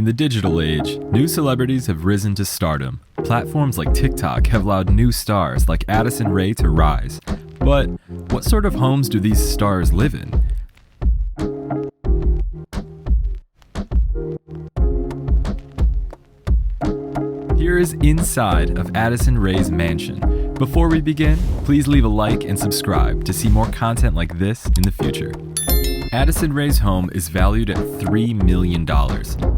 In the digital age, new celebrities have risen to stardom. Platforms like TikTok have allowed new stars like Addison Rae to rise. But what sort of homes do these stars live in? Here is inside of Addison Rae's mansion. Before we begin, please leave a like and subscribe to see more content like this in the future. Addison Rae's home is valued at $3 million.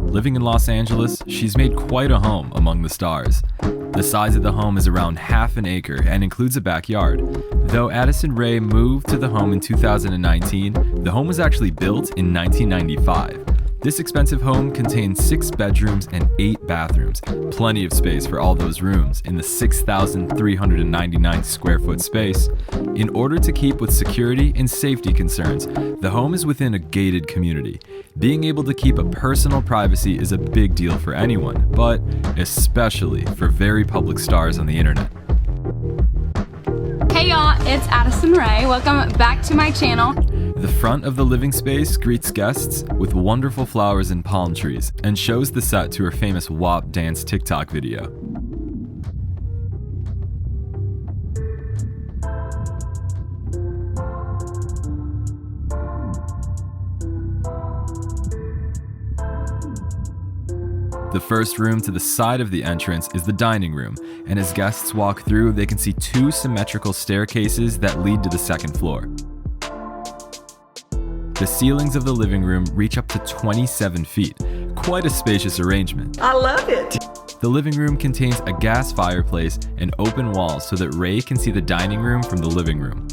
Living in Los Angeles, she's made quite a home among the stars. The size of the home is around half an acre and includes a backyard. Though Addison Rae moved to the home in 2019, the home was actually built in 1995. This expensive home contains 6 bedrooms and 8 bathrooms, plenty of space for all those rooms in the 6,399 square foot space. In order to keep with security and safety concerns, the home is within a gated community. Being able to keep a personal privacy is a big deal for anyone, but especially for very public stars on the internet. Hey y'all, it's Addison Rae. Welcome back to my channel. The front of the living space greets guests with wonderful flowers and palm trees and shows the set to her famous WAP dance TikTok video. The first room to the side of the entrance is the dining room, and as guests walk through, they can see 2 symmetrical staircases that lead to the second floor. The ceilings of the living room reach up to 27 feet, quite a spacious arrangement. I love it! The living room contains a gas fireplace and open walls so that Rae can see the dining room from the living room.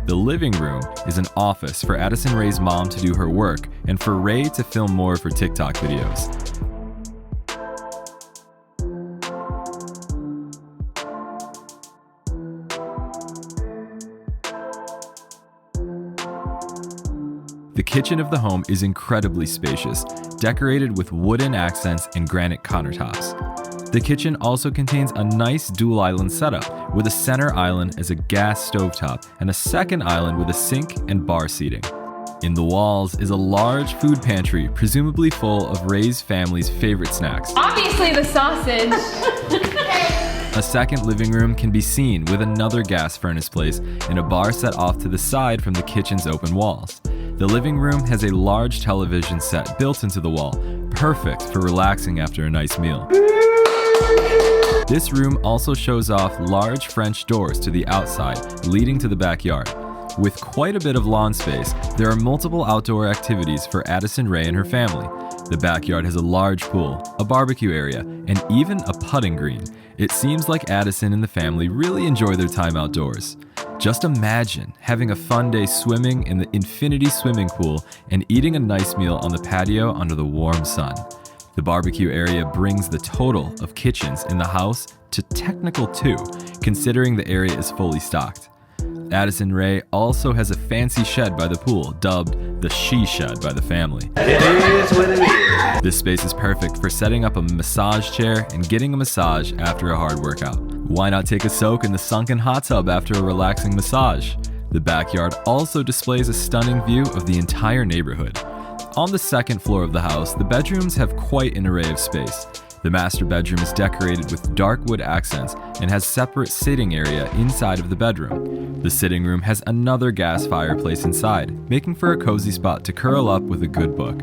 The living room is an office for Addison Rae's mom to do her work and for Rae to film more of her TikTok videos. The kitchen of the home is incredibly spacious, decorated with wooden accents and granite countertops. The kitchen also contains a nice dual island setup, with a center island as a gas stovetop and a second island with a sink and bar seating. In the walls is a large food pantry, presumably full of Rae's family's favorite snacks. Obviously the sausage. A second living room can be seen with another gas furnace place and a bar set off to the side from the kitchen's open walls. The living room has a large television set built into the wall, perfect for relaxing after a nice meal. This room also shows off large French doors to the outside, leading to the backyard. With quite a bit of lawn space, there are multiple outdoor activities for Addison Rae and her family. The backyard has a large pool, a barbecue area, and even a putting green. It seems like Addison and the family really enjoy their time outdoors. Just imagine having a fun day swimming in the infinity swimming pool and eating a nice meal on the patio under the warm sun. The barbecue area brings the total of kitchens in the house to technical 2, considering the area is fully stocked. Addison Rae also has a fancy shed by the pool, dubbed the She Shed by the family. It is what it is. This space is perfect for setting up a massage chair and getting a massage after a hard workout. Why not take a soak in the sunken hot tub after a relaxing massage? The backyard also displays a stunning view of the entire neighborhood. On the second floor of the house, the bedrooms have quite an array of space. The master bedroom is decorated with dark wood accents and has separate sitting area inside of the bedroom. The sitting room has another gas fireplace inside, making for a cozy spot to curl up with a good book.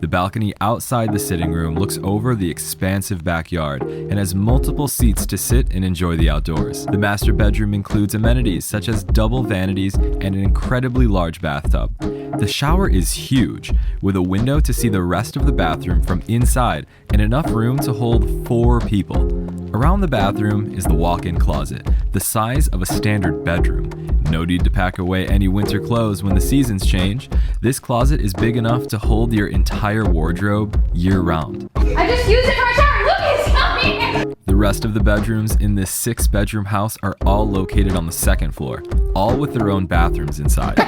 The balcony outside the sitting room looks over the expansive backyard and has multiple seats to sit and enjoy the outdoors. The master bedroom includes amenities such as double vanities and an incredibly large bathtub. The shower is huge, with a window to see the rest of the bathroom from inside and enough room to hold 4 people. Around the bathroom is the walk-in closet, the size of a standard bedroom. No need to pack away any winter clothes when the seasons change. This closet is big enough to hold your entire wardrobe year-round. I just used it for a shower. Look, it's coming. The rest of the bedrooms in this 6-bedroom house are all located on the second floor, all with their own bathrooms inside.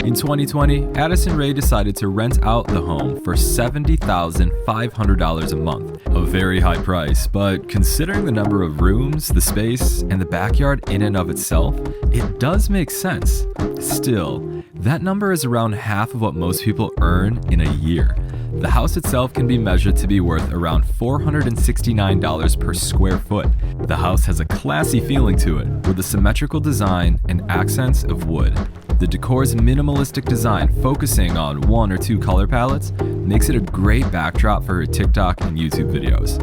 In 2020, Addison Rae decided to rent out the home for $70,500 a month. A very high price, but considering the number of rooms, the space, and the backyard in and of itself, it does make sense. Still, That number is around half of what most people earn in a year. The house itself can be measured to be worth around $469 per square foot. The house has a classy feeling to it, with a symmetrical design and accents of wood. The decor's minimalistic design, focusing on 1 or 2 color palettes, makes it a great backdrop for her TikTok and YouTube videos.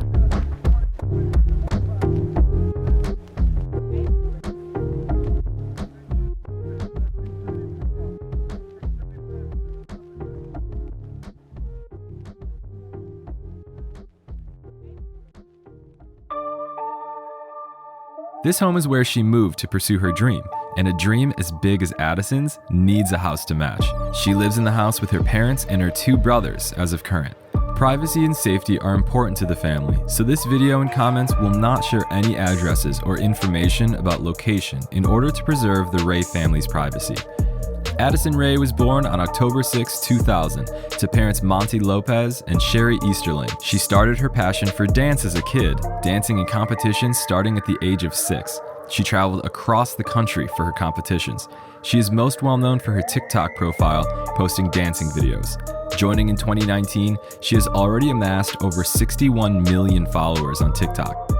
This home is where she moved to pursue her dream, and a dream as big as Addison's needs a house to match. She lives in the house with her parents and her 2 brothers as of current. Privacy and safety are important to the family, so this video and comments will not share any addresses or information about location in order to preserve the Rae family's privacy. Addison Rae was born on October 6, 2000, to parents Monty Lopez and Sherry Easterling. She started her passion for dance as a kid, dancing in competitions starting at the age of 6. She traveled across the country for her competitions. She is most well known for her TikTok profile, posting dancing videos. Joining in 2019, she has already amassed over 61 million followers on TikTok.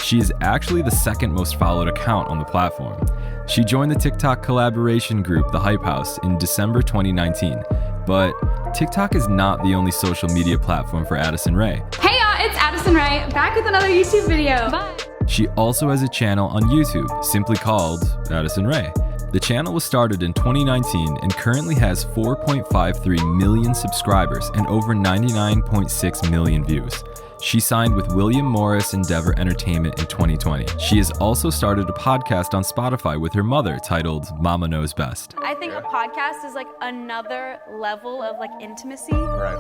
She is actually the 2nd most followed account on the platform. She joined the TikTok collaboration group The Hype House in December 2019, but TikTok is not the only social media platform for Addison Rae. Hey y'all, it's Addison Rae, back with another YouTube video. Bye. She also has a channel on YouTube, simply called Addison Rae. The channel was started in 2019 and currently has 4.53 million subscribers and over 99.6 million views. She signed with William Morris Endeavor Entertainment in 2020. She has also started a podcast on Spotify with her mother titled Mama Knows Best. I think a podcast is like another level of like intimacy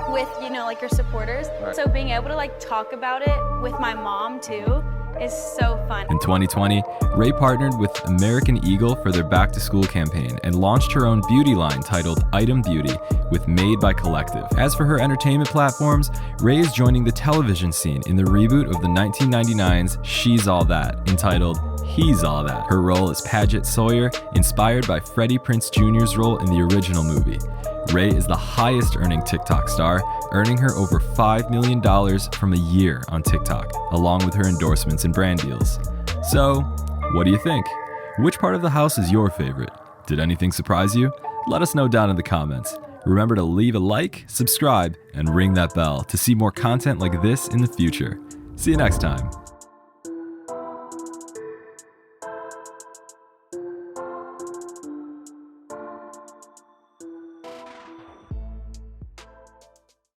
with, you know, like your supporters. So being able to like talk about it with my mom too is so fun. In 2020, Rae partnered with American Eagle for their back to school campaign and launched her own beauty line titled Item Beauty with Made by Collective. As for her entertainment platforms, Rae is joining the television scene in the reboot of the 1999's She's All That, entitled He's All That. Her role is Paget Sawyer, inspired by Freddie Prinze Jr.'s role in the original movie. Rae is the highest earning TikTok star, earning her over $5 million from a year on TikTok, along with her endorsements and brand deals. So, what do you think? Which part of the house is your favorite? Did anything surprise you? Let us know down in the comments. Remember to leave a like, subscribe, and ring that bell to see more content like this in the future. See you next time.